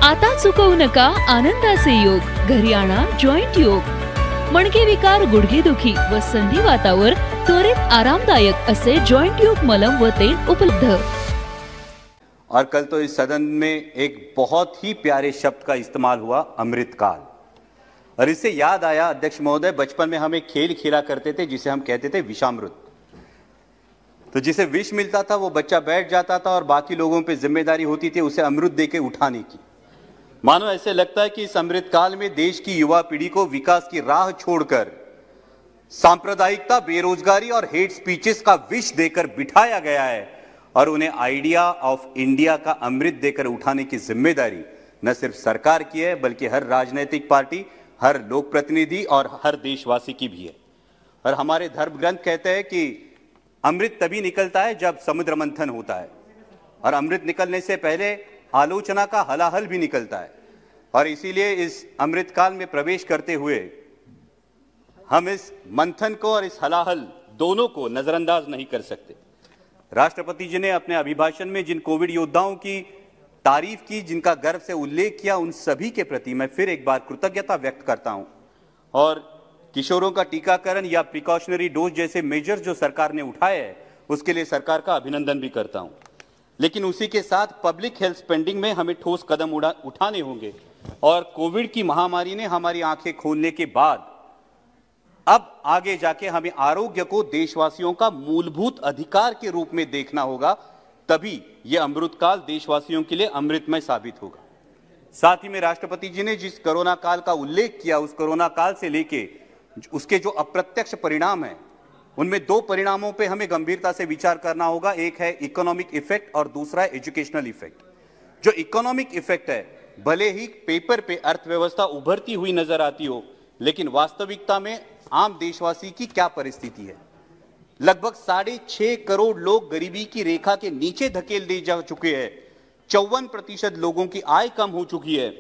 आता चुकवू नका आनंदाचे योग. घरी आणा जॉईंट योग. मणके विकार, गुडघेदुखी व संधिवातावर त्वरित आरामदायक असे जॉईंट योग मलम व तेल उपलब्ध. और कल तो इस सदन में एक बहुत ही प्यारे शब्द का इस्तेमाल हुआ, अमृतकाल. और इससे याद आया अध्यक्ष महोदय, बचपन में हम एक खेल खेला करते थे जिसे हम कहते थे विषामृत. तो जिसे विष मिलता था वो बच्चा बैठ जाता था और बाकी लोगों पे जिम्मेदारी होती थी उसे अमृत देके उठाने की. मानो ऐसे लगता है कि इस अमृतकाल में देश की युवा पीढ़ी को विकास की राह छोड़कर सांप्रदायिकता, बेरोजगारी और हेट स्पीचेस का विष देकर बिठाया गया है और उन्हें आइडिया ऑफ इंडिया का अमृत देकर उठाने की जिम्मेदारी न सिर्फ सरकार की है बल्कि हर राजनीतिक पार्टी, हर लोक प्रतिनिधि और हर देशवासी की भी है. और हमारे धर्म ग्रंथ कहते हैं कि अमृत तभी निकलता है जब समुद्र मंथन होता है और अमृत निकलने से पहले आलोचना का हलाहल भी निकलता है. और इसीलिए इस अमृत काल में प्रवेश करते हुए हम इस मंथन को और इस हलाहल दोनों को नजरअंदाज नहीं कर सकते. राष्ट्रपति जी ने अपने अभिभाषण में जिन कोविड योद्धाओं की तारीफ की, जिनका गर्व से उल्लेख किया, उन सभी के प्रति मैं फिर एक बार कृतज्ञता व्यक्त करता हूं. और किशोरों का टीकाकरण या प्रिकॉशनरी डोज जैसे मेजर्स जो सरकार ने उठाए हैं उसके लिए सरकार का अभिनंदन भी करता हूं. लेकिन उसी के साथ पब्लिक हेल्थ स्पेंडिंग में हमें ठोस कदम उठाने होंगे. और कोविड की महामारी ने हमारी आंखें खोलने के बाद अब आगे जाके हमें आरोग्य को देशवासियों का मूलभूत अधिकार के रूप में देखना होगा. तभी यह अमृतकाल देशवासियों के लिए अमृतमय साबित होगा. साथ ही में राष्ट्रपति जी ने जिस कोरोना काल का उल्लेख किया, उस कोरोना काल से लेके उसके जो अप्रत्यक्ष परिणाम हैं, उनमें दो परिणामों पे हमें गंभीरता से विचार करना होगा. एक है इकोनॉमिक इफेक्ट और दूसरा है एजुकेशनल इफेक्ट. जो इकोनॉमिक इफेक्ट है, भले ही पेपर पे अर्थव्यवस्था उभरती हुई नजर आती हो, लेकिन वास्तविकता में आम देशवासी की क्या परिस्थिति है. लगभग 6.5 करोड़ लोग गरीबी की रेखा के नीचे धकेल दिए जा चुके हैं. 54% लोगों की आय कम हो चुकी है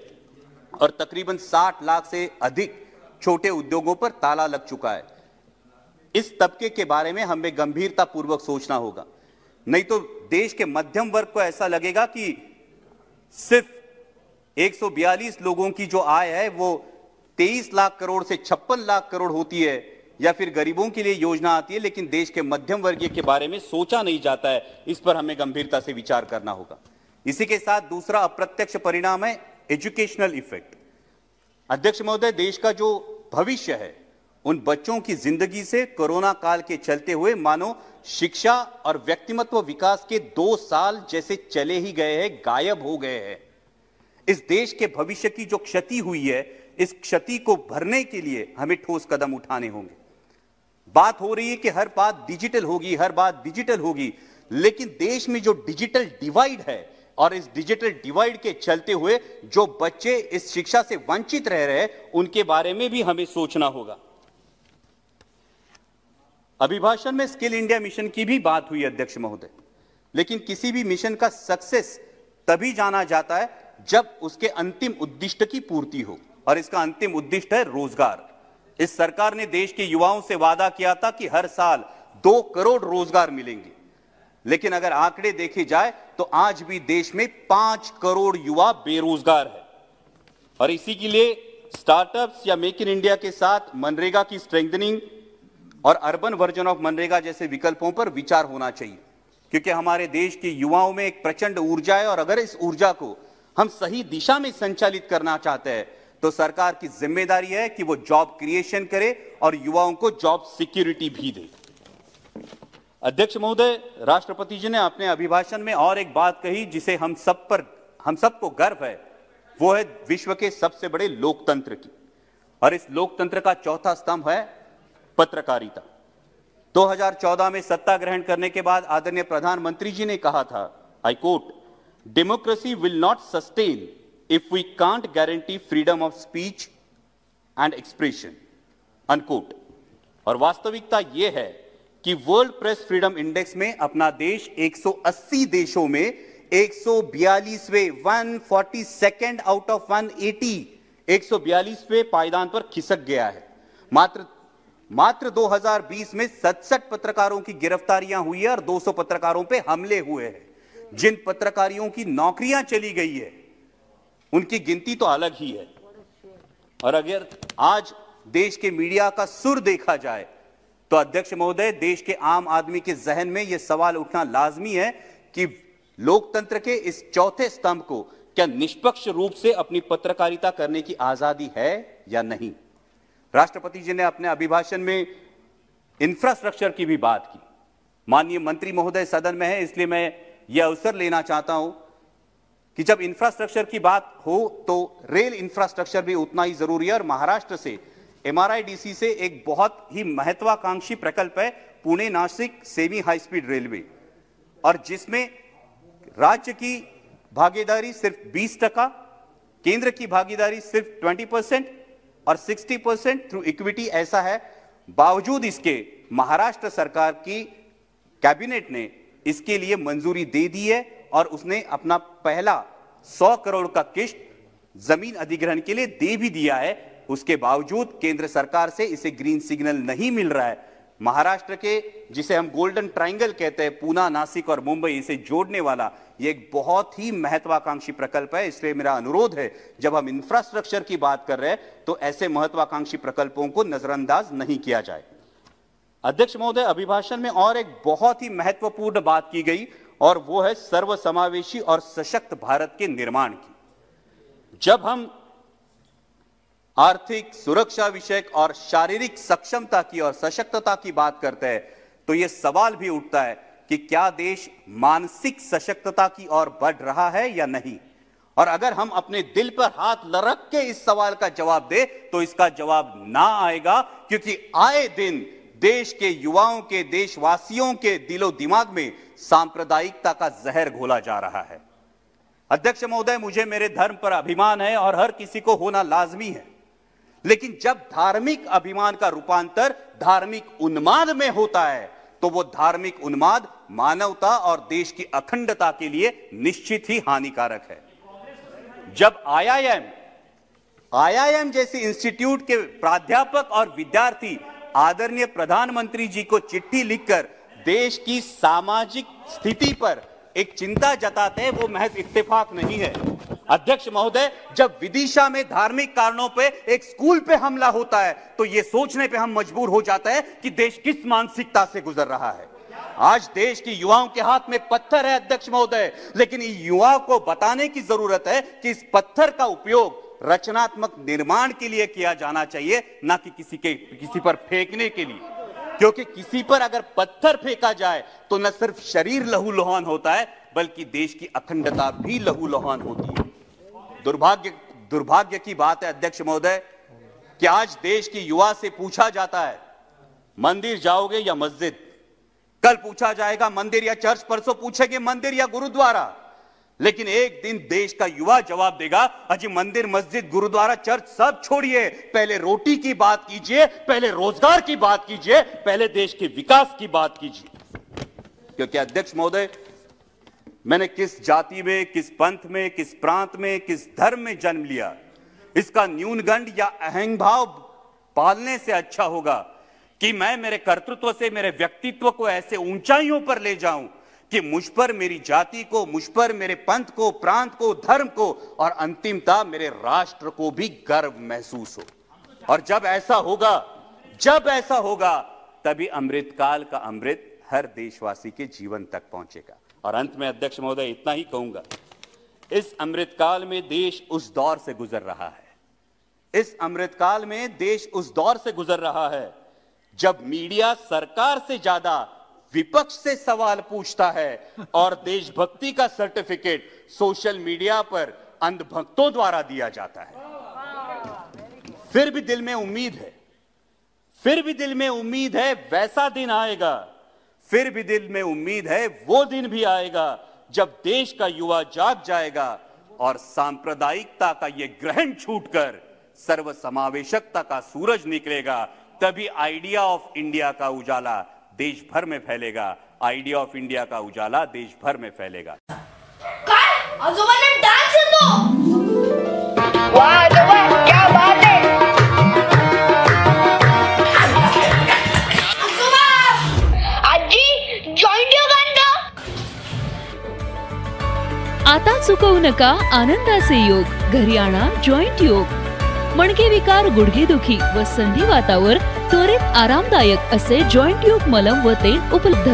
और तकरीबन 60 लाख से अधिक छोटे उद्योगों पर ताला लग चुका है. इस तबके के बारे में हमें गंभीरता पूर्वक सोचना होगा. नहीं तो देश के मध्यम वर्ग को ऐसा लगेगा कि सिर्फ 142 लोगों की जो आय है वो 23 लाख करोड़ से 56 लाख करोड़ होती है, या फिर गरीबों के लिए योजना आती है, लेकिन देश के मध्यम वर्गीय के बारे में सोचा नहीं जाता है. इस पर हमें गंभीरता से विचार करना होगा. इसी के साथ दूसरा अप्रत्यक्ष परिणाम है एजुकेशनल इफेक्ट. अध्यक्ष महोदय, देश का जो भविष्य है उन बच्चों की जिंदगी से कोरोना काल के चलते हुए मानो शिक्षा और व्यक्तिमत्व विकास के 2 साल जैसे चले ही गए हैं, गायब हो गए हैं. इस देश के भविष्य की जो क्षति हुई है, इस क्षति को भरने के लिए हमें ठोस कदम उठाने होंगे. बात हो रही है कि हर बात डिजिटल होगी, हर बात डिजिटल होगी, लेकिन देश में जो डिजिटल डिवाइड है और इस डिजिटल डिवाइड के चलते हुए जो बच्चे इस शिक्षा से वंचित रह रहे हैं उनके बारे में भी हमें सोचना होगा. अभिभाषण में स्किल इंडिया मिशन की भी बात हुई अध्यक्ष महोदय, लेकिन किसी भी मिशन का सक्सेस तभी जाना जाता है जब उसके अंतिम उद्दिष्ट की पूर्ति हो, और इसका अंतिम उद्दिष्ट है रोजगार. इस सरकार ने देश के युवाओं से वादा किया था कि हर साल 2 करोड़ रोजगार मिलेंगे, लेकिन अगर आंकड़े देखे जाए तो आज भी देश में 5 करोड़ युवा बेरोजगार है. और इसी के लिए स्टार्टअप्स या मेक इन इंडिया के साथ मनरेगा की स्ट्रेंथनिंग और अर्बन वर्जन ऑफ मनरेगा जैसे विकल्पों पर विचार होना चाहिए, क्योंकि हमारे देश के युवाओं में एक प्रचंड ऊर्जा है और अगर इस ऊर्जा को हम सही दिशा में संचालित करना चाहते हैं तो सरकार की जिम्मेदारी है कि वो जॉब क्रिएशन करे और युवाओं को जॉब सिक्योरिटी भी दे. अध्यक्ष महोदय, राष्ट्रपति जी ने अपने अभिभाषण में और एक बात कही जिसे हम सबको गर्व है, वो है विश्व के सबसे बड़े लोकतंत्र की. और इस लोकतंत्र का चौथा स्तंभ है पत्रकारिता. 2014 में सत्ता ग्रहण करने के बाद आदरणीय प्रधानमंत्री जी ने कहा था, I quote, democracy will not sustain if we can't guarantee freedom of speech and expression, unquote. और वास्तविकता यह है कि वर्ल्ड प्रेस फ्रीडम इंडेक्स में अपना देश 180 देशों में 142वें 142nd आउट ऑफ 180 142वें पायदान पर खिसक गया है. मात्र 2020 में 67 पत्रकारों की गिरफ्तारियां हुई है और 200 पत्रकारों पे हमले हुए हैं. जिन पत्रकारियों की नौकरियां चली गई है, उनकी गिनती तो अलग ही है। और अगर आज देश के मीडिया का सुर देखा जाए तो अध्यक्ष महोदय, देश के आम आदमी के जहन में यह सवाल उठना लाजमी है कि लोकतंत्र के इस चौथे स्तंभ को क्या निष्पक्ष रूप से अपनी पत्रकारिता करने की आजादी है या नहीं। राष्ट्रपति जी ने अपने अभिभाषण में इंफ्रास्ट्रक्चर की भी बात की। माननीय मंत्री महोदय सदन में है, इसलिए मैं यह अवसर लेना चाहता हूं कि जब इंफ्रास्ट्रक्चर की बात हो तो रेल इंफ्रास्ट्रक्चर भी उतना ही जरूरी है। और महाराष्ट्र से MRIDC से एक बहुत ही महत्वाकांक्षी प्रकल्प है Pune Nashik semi high speed railway, और जिसमें राज्य की भागीदारी सिर्फ 20%, केंद्र की भागीदारी सिर्फ 20% और 60% थ्रू इक्विटी ऐसा है। बावजूद इसके महाराष्ट्र सरकार की कैबिनेट ने इसके लिए मंजूरी दे दी है और उसने अपना पहला 100 करोड़ का किश्त जमीन अधिग्रहण के लिए दे भी दिया है। उसके बावजूद केंद्र सरकार से इसे ग्रीन सिग्नल नहीं मिल रहा है। महाराष्ट्र के, जिसे हम गोल्डन ट्रायंगल कहते हैं, पूना, नासिक और मुंबई, इसे जोड़ने वाला यह एक बहुत ही महत्वाकांक्षी प्रकल्प है। इसलिए मेरा अनुरोध है, जब हम इंफ्रास्ट्रक्चर की बात कर रहे हैं तो ऐसे महत्वाकांक्षी प्रकल्पों को नजरअंदाज नहीं किया जाए। अध्यक्ष महोदय, अभिभाषण में और एक बहुत ही महत्वपूर्ण बात की गई और वो है सर्वसमावेशी और सशक्त भारत के निर्माण की। जब हम आर्थिक, सुरक्षा विषयक और शारीरिक सक्षमता की और सशक्तता की बात करते हैं तो यह सवाल भी उठता है कि क्या देश मानसिक सशक्तता की ओर बढ़ रहा है या नहीं। और अगर हम अपने दिल पर हाथ रख के इस सवाल का जवाब दे तो इसका जवाब ना आएगा, क्योंकि आए दिन देश के युवाओं के, देशवासियों के दिलो दिमाग में सांप्रदायिकता का जहर घोला जा रहा है। अध्यक्ष महोदय, मुझे मेरे धर्म पर अभिमान है और हर किसी को होना लाजमी है, लेकिन जब धार्मिक अभिमान का रूपांतर धार्मिक उन्माद में होता है तो वो धार्मिक उन्माद मानवता और देश की अखंडता के लिए निश्चित ही हानिकारक है। जब IIM जैसे इंस्टीट्यूट के प्राध्यापक और विद्यार्थी आदरणीय प्रधानमंत्री जी को चिट्ठी लिखकर देश की सामाजिक स्थिति पर एक चिंता जताते हैं, वो महज इत्तेफाक नहीं है। अध्यक्ष महोदय, जब विदिशा में धार्मिक कारणों पे एक स्कूल पे हमला होता है तो यह सोचने पे हम मजबूर हो जाते हैं कि देश किस मानसिकता से गुजर रहा है। आज देश के युवाओं के हाथ में पत्थर है अध्यक्ष महोदय, लेकिन युवाओं को बताने की जरूरत है कि इस पत्थर का उपयोग रचनात्मक निर्माण के लिए किया जाना चाहिए, ना कि किसी पर फेंकने के लिए। क्योंकि किसी पर अगर पत्थर फेंका जाए तो न सिर्फ शरीर लहूलुहान होता है बल्कि देश की अखंडता भी लहूलुहान होती है। दुर्भाग्य की बात है अध्यक्ष महोदय कि आज देश के युवा से पूछा जाता है मंदिर जाओगे या मस्जिद, कल पूछा जाएगा मंदिर या चर्च, परसों पूछेंगे मंदिर या गुरुद्वारा, लेकिन एक दिन देश का युवा जवाब देगा, अजी मंदिर, मस्जिद, गुरुद्वारा, चर्च सब छोड़िए, पहले रोटी की बात कीजिए, पहले रोजगार की बात कीजिए, पहले देश के विकास की बात कीजिए। क्योंकि अध्यक्ष महोदय, मैंने किस जाति में, किस पंथ में, किस प्रांत में, किस धर्म में जन्म लिया, इसका न्यूनगंड या अहंभाव पालने से अच्छा होगा कि मैं मेरे कर्तृत्व से मेरे व्यक्तित्व को ऐसे ऊंचाइयों पर ले जाऊं कि मुझ पर मेरी जाति को, मुझ पर मेरे पंथ को, प्रांत को, धर्म को और अंतिमतः मेरे राष्ट्र को भी गर्व महसूस हो। और जब ऐसा होगा तभी अमृतकाल का अमृत हर देशवासी के जीवन तक पहुंचेगा। और अंत में अध्यक्ष महोदय इतना ही कहूंगा, इस अमृतकाल में देश उस दौर से गुजर रहा है, इस अमृतकाल में देश उस दौर से गुजर रहा है जब मीडिया सरकार से ज्यादा विपक्ष से सवाल पूछता है और देशभक्ति का सर्टिफिकेट सोशल मीडिया पर अंधभक्तों द्वारा दिया जाता है। फिर भी दिल में उम्मीद है, वैसा दिन आएगा, फिर भी दिल में उम्मीद है, वो दिन भी आएगा जब देश का युवा जाग जाएगा और सांप्रदायिकता का ये ग्रहण छूटकर सर्वसमावेशकता का सूरज निकलेगा। तभी आइडिया ऑफ इंडिया का उजाला देश भर में फैलेगा, आइडिया ऑफ इंडिया का उजाला देश भर में फैलेगा। काय आजोबांना डान्स येतो। वाह आजोबा, क्या बात है। आजोबा, आजी जॉइंट योगा। आता चुकवू नका आनंदाचे योग। घरी आणा जॉईंट योग. मणके विकार, गुडघेदुखी व संधिवातावर त्वरित आरामदायक असे जॉईंट योग मलम व तेल उपलब्ध.